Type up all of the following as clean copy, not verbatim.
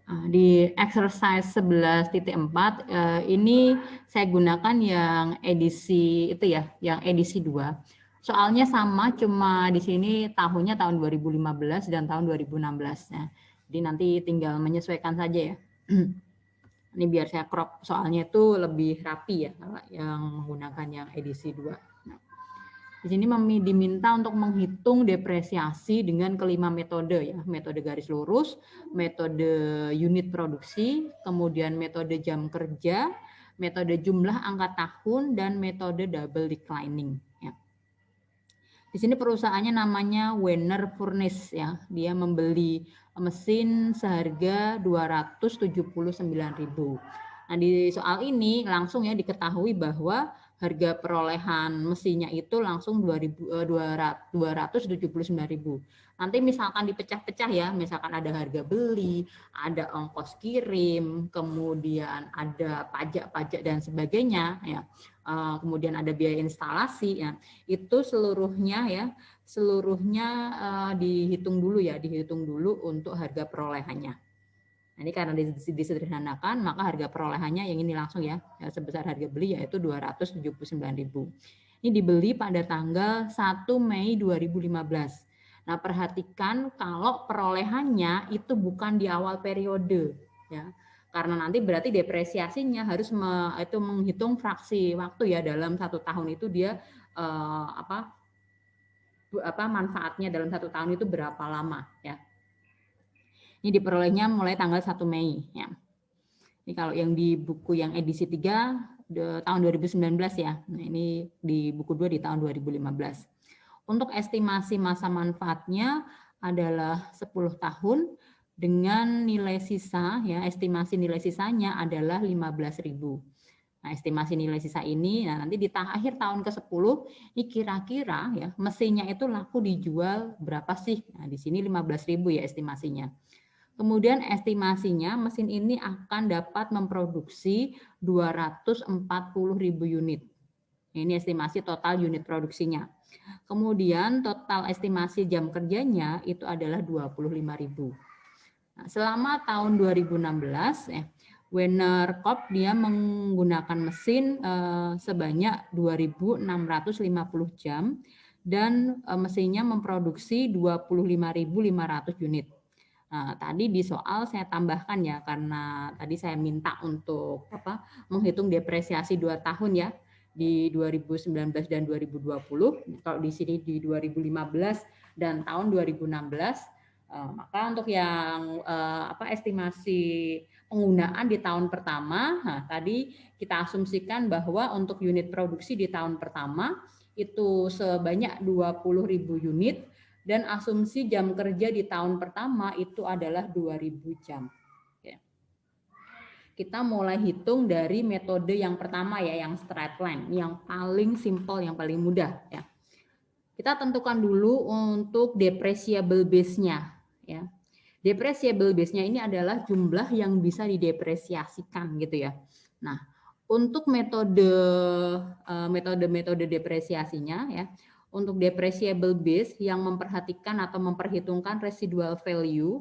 Di exercise 11.4 ini saya gunakan yang edisi itu ya, yang edisi 2. Soalnya sama, cuma di sini tahunnya tahun 2015 dan tahun 2016. Nah, jadi nanti tinggal menyesuaikan saja ya. Ini biar saya crop soalnya itu lebih rapi ya yang menggunakan yang edisi 2. Nah, di sini diminta untuk menghitung depresiasi dengan kelima metode ya, metode garis lurus, metode unit produksi, kemudian metode jam kerja, metode jumlah angka tahun, dan metode double declining. Ya. Di sini perusahaannya namanya Wenner Furnace ya, dia membeli mesin seharga 279.000. Nah, di soal ini langsung ya diketahui bahwa harga perolehan mesinnya itu langsung 279.000. Nanti misalkan dipecah-pecah ya, misalkan ada harga beli, ada ongkos kirim, kemudian ada pajak-pajak dan sebagainya ya. Kemudian ada biaya instalasi ya. Itu seluruhnya dihitung dulu untuk harga perolehannya. Nah, ini karena disederhanakan, maka harga perolehannya yang ini langsung ya sebesar harga beli yaitu 279.000. Ini dibeli pada tanggal 1 Mei 2015. Nah, perhatikan kalau perolehannya itu bukan di awal periode ya. Karena nanti berarti depresiasinya harus itu menghitung fraksi waktu ya, dalam 1 tahun itu dia manfaatnya dalam 1 tahun itu berapa lama ya. Ini diperolehnya mulai tanggal 1 Mei ya. Ini kalau yang di buku yang edisi 3 tahun 2019 ya. Nah, ini di buku 2 di tahun 2015. Untuk estimasi masa manfaatnya adalah 10 tahun dengan nilai sisa ya, estimasi nilai sisanya adalah 15.000. Nah, estimasi nilai sisa ini nanti di akhir tahun ke-10 ini kira-kira ya mesinnya itu laku dijual berapa sih? Nah, di sini 15.000 ya estimasinya. Kemudian estimasinya mesin ini akan dapat memproduksi 240.000 unit. Ini estimasi total unit produksinya. Kemudian total estimasi jam kerjanya itu adalah 25.000. Nah, selama tahun 2016 Wenner Corp dia menggunakan mesin sebanyak 2.650 jam dan mesinnya memproduksi 25.500 unit. Nah, tadi di soal saya tambahkan ya, karena tadi saya minta untuk menghitung depresiasi 2 tahun ya, di 2019 dan 2020. Kalau di sini di 2015 dan tahun 2016. Maka untuk yang estimasi penggunaan di tahun pertama, nah, tadi kita asumsikan bahwa untuk unit produksi di tahun pertama itu sebanyak 20.000 unit. Dan asumsi jam kerja di tahun pertama itu adalah 2.000 jam. Kita mulai hitung dari metode yang pertama ya, yang straight line, yang paling simple, yang paling mudah ya. Kita tentukan dulu untuk depreciable base-nya ya. Depreciable base-nya ini adalah jumlah yang bisa didepresiasikan gitu ya. Nah, untuk metode depresiasinya ya, untuk depreciable base yang memperhatikan atau memperhitungkan residual value,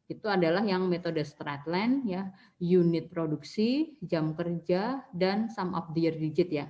itu adalah yang metode straight line ya, unit produksi, jam kerja, dan sum of the year digit ya.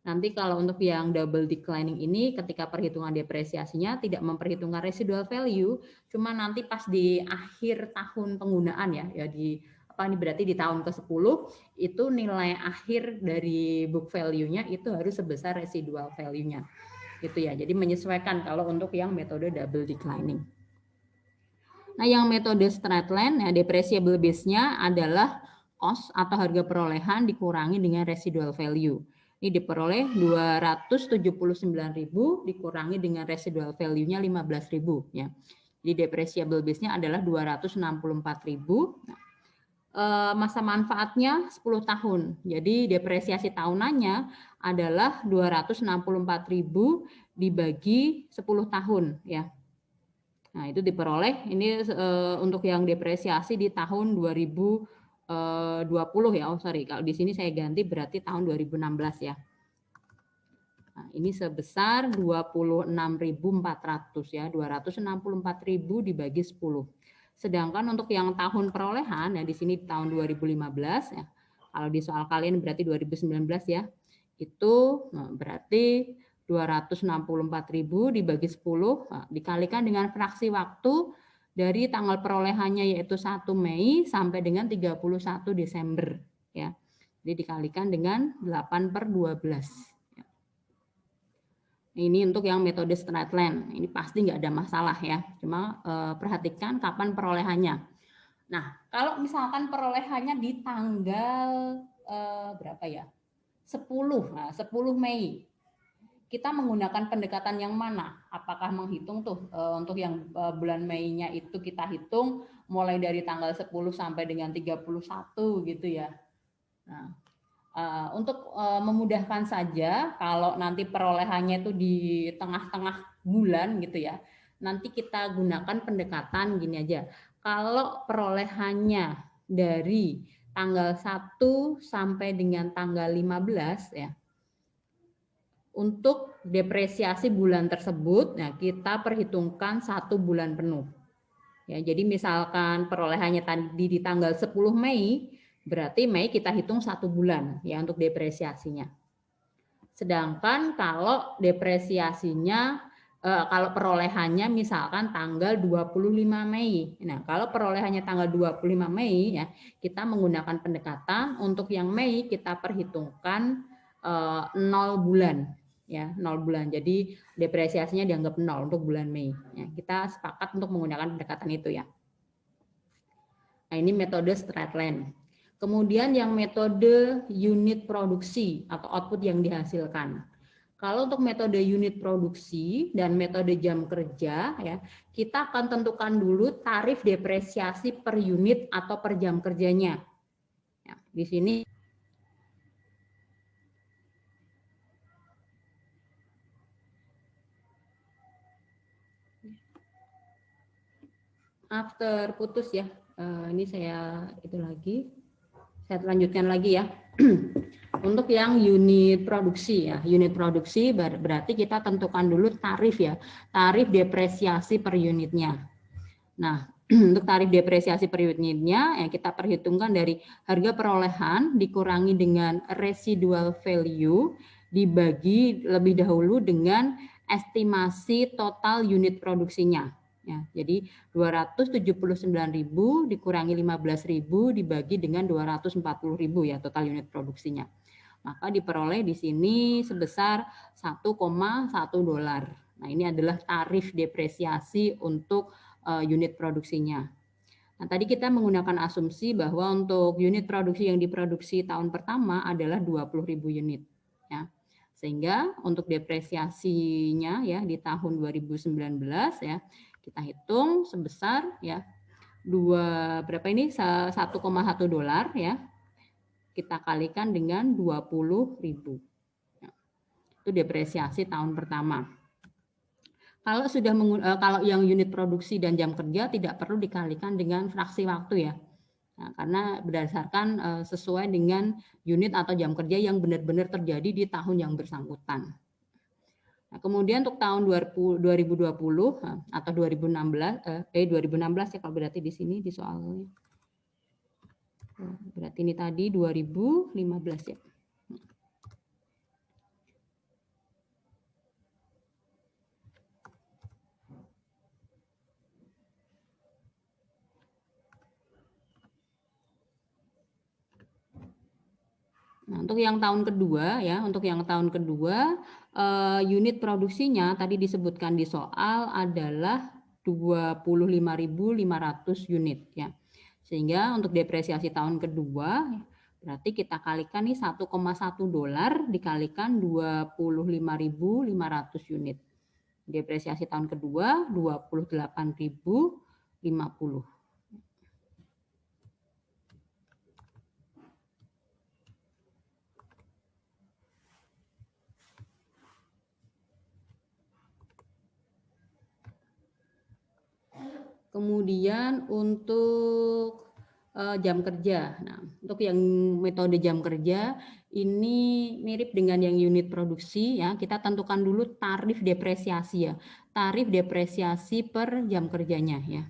Nanti kalau untuk yang double declining ini ketika perhitungan depresiasinya tidak memperhitungkan residual value, cuma nanti pas di akhir tahun penggunaan ya di ini berarti di tahun ke-10 itu nilai akhir dari book value-nya itu harus sebesar residual value-nya. Gitu ya. Jadi menyesuaikan kalau untuk yang metode double declining. Nah, yang metode straight line ya, depreciable base-nya adalah cost atau harga perolehan dikurangi dengan residual value. Ini diperoleh 279.000 dikurangi dengan residual value-nya 15.000 ya. Jadi depreciable base-nya adalah 264.000. Nah, masa manfaatnya 10 tahun. Jadi depresiasi tahunannya adalah 264.000 dibagi 10 tahun ya. Nah, itu diperoleh ini untuk yang depresiasi di tahun 2020 ya. Kalau di sini saya ganti berarti tahun 2016 ya. Nah, ini sebesar 26.400 ya, 264.000 dibagi 10. Sedangkan untuk yang tahun perolehan, ya di sini tahun 2015, ya, kalau di soal kalian berarti 2019 ya, itu berarti 264.000 dibagi 10, dikalikan dengan fraksi waktu dari tanggal perolehannya yaitu 1 Mei sampai dengan 31 Desember. Ya. Jadi dikalikan dengan 8/12. Ini untuk yang metode straight line. Ini pasti nggak ada masalah ya. Cuma perhatikan kapan perolehannya. Nah, kalau misalkan perolehannya di tanggal berapa ya? 10, nah 10 Mei. Kita menggunakan pendekatan yang mana? Apakah menghitung tuh untuk yang bulan Mei-nya itu kita hitung mulai dari tanggal 10 sampai dengan 31 gitu ya. Nah, untuk memudahkan saja, kalau nanti perolehannya itu di tengah-tengah bulan gitu ya, nanti kita gunakan pendekatan gini aja. Kalau perolehannya dari tanggal 1 sampai dengan tanggal 15 ya, untuk depresiasi bulan tersebut, nah kita perhitungkan 1 bulan penuh. Ya, jadi misalkan perolehannya tadi di tanggal 10 Mei, berarti Mei kita hitung 1 bulan ya untuk depresiasinya. Sedangkan kalau depresiasinya, kalau perolehannya misalkan tanggal 25 Mei. Nah, kalau perolehannya tanggal 25 Mei ya, kita menggunakan pendekatan untuk yang Mei kita perhitungkan 0 bulan. Ya, 0 bulan. Jadi depresiasinya dianggap 0 untuk bulan Mei. Ya, kita sepakat untuk menggunakan pendekatan itu ya. Nah, ini metode straight line. Kemudian yang metode unit produksi atau output yang dihasilkan. Kalau untuk metode unit produksi dan metode jam kerja ya, kita akan tentukan dulu tarif depresiasi per unit atau per jam kerjanya. Ya, di sini after putus ya. Ini saya itu lagi. Saya lanjutkan lagi ya. Untuk yang unit produksi ya, unit produksi berarti kita tentukan dulu tarif ya, tarif depresiasi per unitnya. Nah, untuk tarif depresiasi per unitnya ya kita perhitungkan dari harga perolehan dikurangi dengan residual value dibagi lebih dahulu dengan estimasi total unit produksinya. Ya, jadi 279.000 dikurangi 15.000 dibagi dengan 240.000 ya total unit produksinya. Maka diperoleh di sini sebesar 1,1 dolar. Nah, ini adalah tarif depresiasi untuk unit produksinya. Nah, tadi kita menggunakan asumsi bahwa untuk unit produksi yang diproduksi tahun pertama adalah 20.000 unit. Ya. Sehingga untuk depresiasinya ya di tahun 2019 ya kita hitung sebesar ya berapa ini 1,1 dolar ya kita kalikan dengan 20.000. Ya. Itu depresiasi tahun pertama. Kalau sudah kalau yang unit produksi dan jam kerja tidak perlu dikalikan dengan fraksi waktu ya. Nah, karena berdasarkan sesuai dengan unit atau jam kerja yang benar-benar terjadi di tahun yang bersangkutan. Nah, kemudian untuk tahun 2020 atau 2016 ya kalau berarti di sini di soalnya. Berarti ini tadi 2015 ya. Nah, untuk yang tahun kedua ya, untuk yang tahun kedua unit produksinya tadi disebutkan di soal adalah 25.500 unit ya. Sehingga untuk depresiasi tahun kedua berarti kita kalikan nih 1,1 dolar dikalikan 25.500 unit. Depresiasi tahun kedua 28.050. Kemudian untuk jam kerja. Nah, untuk yang metode jam kerja ini mirip dengan yang unit produksi ya. Kita tentukan dulu tarif depresiasi ya. Tarif depresiasi per jam kerjanya ya.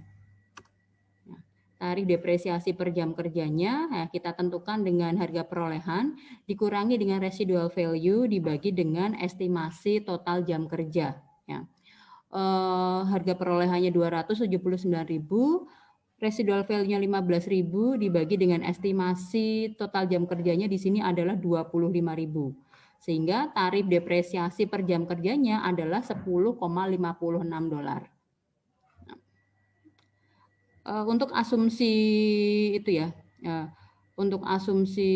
tarif depresiasi per jam kerjanya kita tentukan dengan harga perolehan dikurangi dengan residual value dibagi dengan estimasi total jam kerja. Ya. Harga perolehannya 279.000, residual value-nya 15.000 dibagi dengan estimasi total jam kerjanya di sini adalah 25.000. Sehingga tarif depresiasi per jam kerjanya adalah $10,56. Untuk asumsi itu ya, untuk asumsi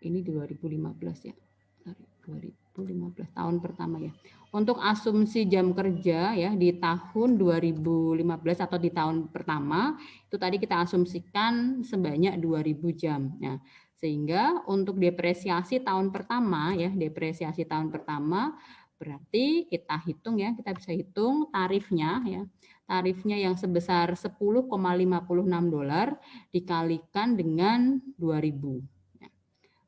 ini 2015 ya, 2015 tahun pertama ya. Untuk asumsi jam kerja ya di tahun 2015 atau di tahun pertama itu tadi kita asumsikan sebanyak 2.000 jam. Nah, sehingga untuk depresiasi tahun pertama ya, depresiasi tahun pertama berarti kita hitung ya, kita bisa hitung tarifnya ya. Tarifnya yang sebesar $10,56 dikalikan dengan 2.000.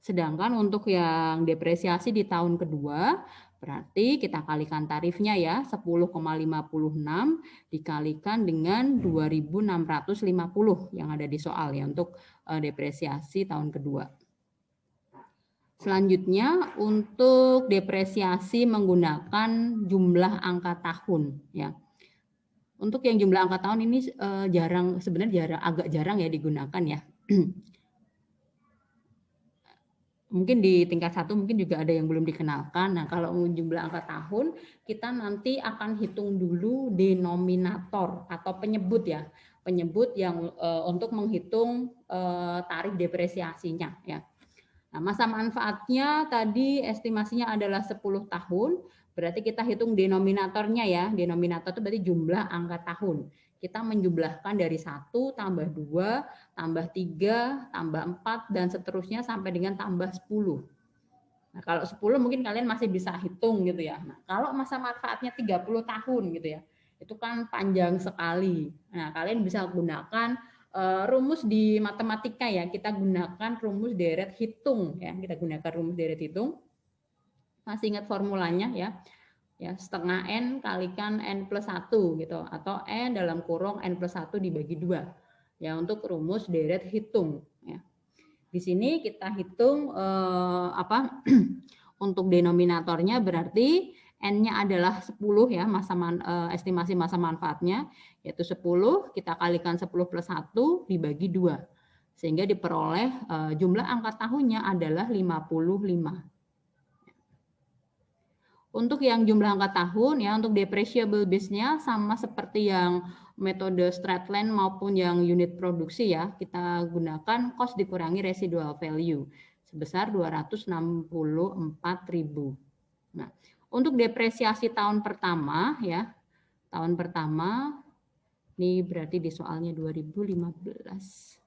Sedangkan untuk yang depresiasi di tahun kedua, berarti kita kalikan tarifnya ya, 10,56 dikalikan dengan 2.650 yang ada di soal ya untuk depresiasi tahun kedua. Selanjutnya untuk depresiasi menggunakan jumlah angka tahun ya. Untuk yang jumlah angka tahun ini agak jarang ya digunakan ya. Mungkin di tingkat 1 mungkin juga ada yang belum dikenalkan. Nah, kalau jumlah angka tahun, kita nanti akan hitung dulu denominator atau penyebut ya. Penyebut yang untuk menghitung tarif depresiasinya ya. Nah, masa manfaatnya tadi estimasinya adalah 10 tahun, berarti kita hitung denominatornya ya. Denominator itu berarti jumlah angka tahun. Kita menjumlahkan dari 1 tambah 2, tambah 3, tambah 4, dan seterusnya sampai dengan tambah 10. Nah, kalau 10 mungkin kalian masih bisa hitung gitu ya. Nah, kalau masa manfaatnya 30 tahun gitu ya, itu kan panjang sekali. Nah, kalian bisa gunakan rumus di matematika ya. Kita gunakan rumus deret hitung ya. Kita gunakan rumus deret hitung. Masih ingat formulanya ya? Ya, setengah N kalikan N plus 1 gitu, atau N dalam kurung N plus 1 dibagi 2 ya untuk rumus deret hitung ya. Di sini kita hitung untuk denominatornya berarti N-nya adalah 10 ya, estimasi masa manfaatnya yaitu 10, kita kalikan 10 plus 1 dibagi 2 sehingga diperoleh jumlah angka tahunnya adalah 55. Untuk yang jumlah angka tahun ya, untuk depreciable base-nya sama seperti yang metode straight line maupun yang unit produksi ya, kita gunakan cost dikurangi residual value sebesar 264.000. Nah, untuk depresiasi tahun pertama ya, tahun pertama ini berarti di soalnya 2015.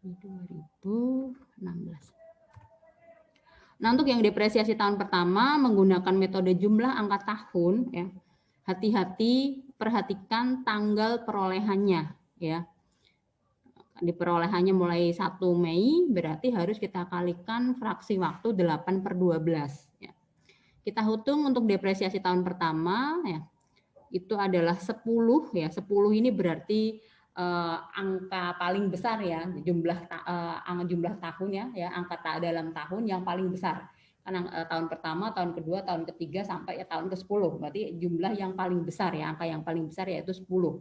2016. Nah, untuk yang depresiasi tahun pertama menggunakan metode jumlah angka tahun ya. Hati-hati perhatikan tanggal perolehannya ya. Di perolehannya mulai 1 Mei berarti harus kita kalikan fraksi waktu 8/12 ya. Kita hitung untuk depresiasi tahun pertama ya. Itu adalah 10 ya. 10 ini berarti angka paling besar ya, jumlah tahun ya, angka dalam tahun yang paling besar. Karena tahun pertama, tahun kedua, tahun ketiga sampai ya tahun ke-10. Berarti jumlah yang paling besar ya, angka yang paling besar yaitu 10.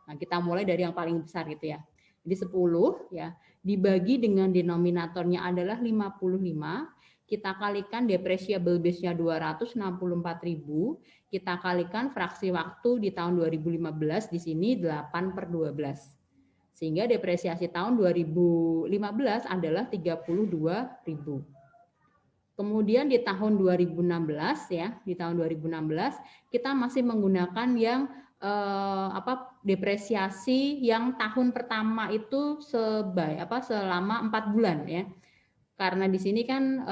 Nah, kita mulai dari yang paling besar gitu ya. Jadi 10 ya, dibagi dengan denominatornya adalah 55. Kita kalikan depreciable base-nya 264.000, kita kalikan fraksi waktu di tahun 2015 di sini 8/12. Sehingga depresiasi tahun 2015 adalah 32.000. Kemudian di tahun 2016 ya, di tahun 2016 kita masih menggunakan yang depresiasi yang tahun pertama itu selama 4 bulan ya. Karena di sini kan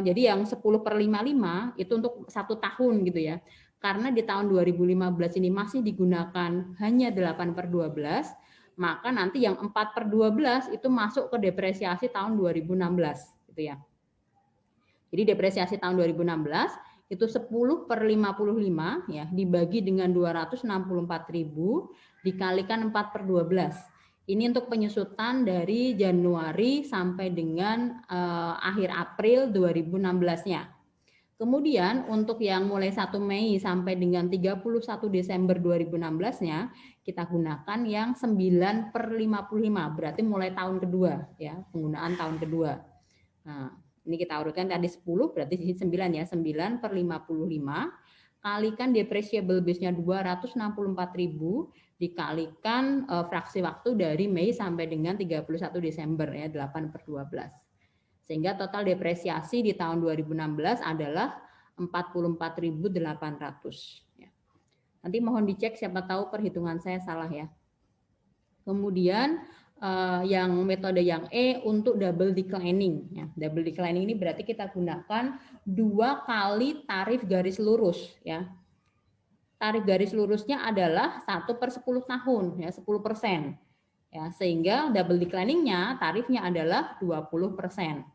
jadi yang 10/55 itu untuk 1 tahun gitu ya. Karena di tahun 2015 ini masih digunakan hanya 8/12, maka nanti yang 4/12 itu masuk ke depresiasi tahun 2016 gitu ya. Jadi depresiasi tahun 2016 itu 10/55 ya, dibagi dengan 264.000 dikalikan 4/12. Ini untuk penyusutan dari Januari sampai dengan akhir April 2016-nya. Kemudian untuk yang mulai 1 Mei sampai dengan 31 Desember 2016-nya, kita gunakan yang 9/55, berarti mulai tahun kedua ya, penggunaan tahun kedua. Nah, ini kita urutkan tadi 10, berarti di sini 9 ya, 9/55 kalikan depreciable base-nya 264.000 dikalikan fraksi waktu dari Mei sampai dengan 31 Desember ya, 8/12. Sehingga total depresiasi di tahun 2016 adalah 44.800. Ya. Nanti mohon dicek, siapa tahu perhitungan saya salah ya. Kemudian yang metode yang E untuk double declining. Ya. Double declining ini berarti kita gunakan 2 kali tarif garis lurus. Ya. Tarif garis lurusnya adalah 1/10 tahun, ya 10%. Ya, sehingga double declining-nya tarifnya adalah 20%.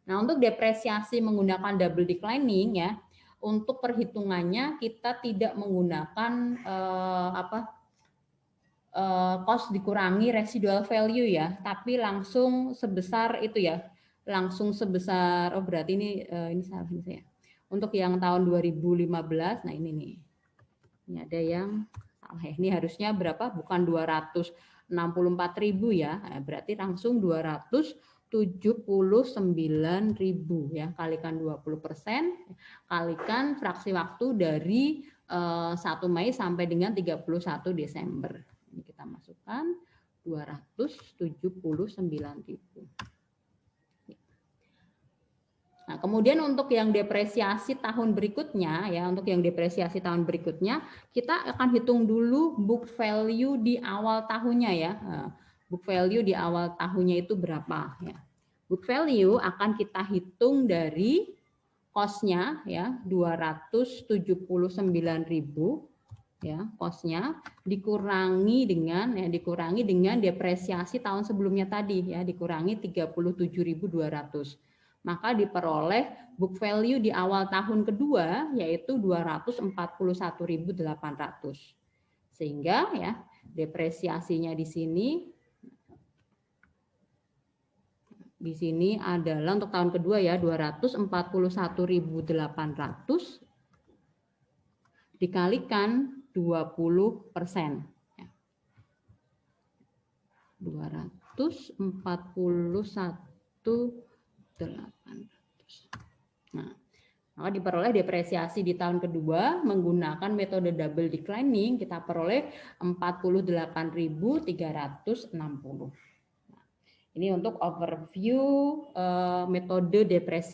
Nah, untuk depresiasi menggunakan double declining ya, untuk perhitungannya kita tidak menggunakan cost dikurangi residual value ya, tapi langsung sebesar itu ya, langsung sebesar berarti ini salah ini saya. Untuk yang tahun 2015, nah ini nih. Ini ada yang salah ya. Ini harusnya berapa? Bukan 264.000 ya. Nah, berarti langsung 279.000 ya, kalikan 20%, kalikan fraksi waktu dari 1 Mei sampai dengan 31 Desember. Ini kita masukkan 279.000. Nah, kemudian untuk yang depresiasi tahun berikutnya ya, untuk yang depresiasi tahun berikutnya kita akan hitung dulu book value di awal tahunnya ya. Book value di awal tahunnya itu berapa ya. Book value akan kita hitung dari cost-nya ya, 279.000 ya, cost-nya dikurangi dengan depresiasi tahun sebelumnya tadi ya, dikurangi 37.200. Maka diperoleh book value di awal tahun kedua yaitu 241.800. Sehingga ya depresiasinya di sini adalah untuk tahun kedua ya 241.800 dikalikan 20%. 241.800. Nah, maka diperoleh depresiasi di tahun kedua menggunakan metode double declining kita peroleh 48.360. Nah, ini untuk overview metode depresiasi.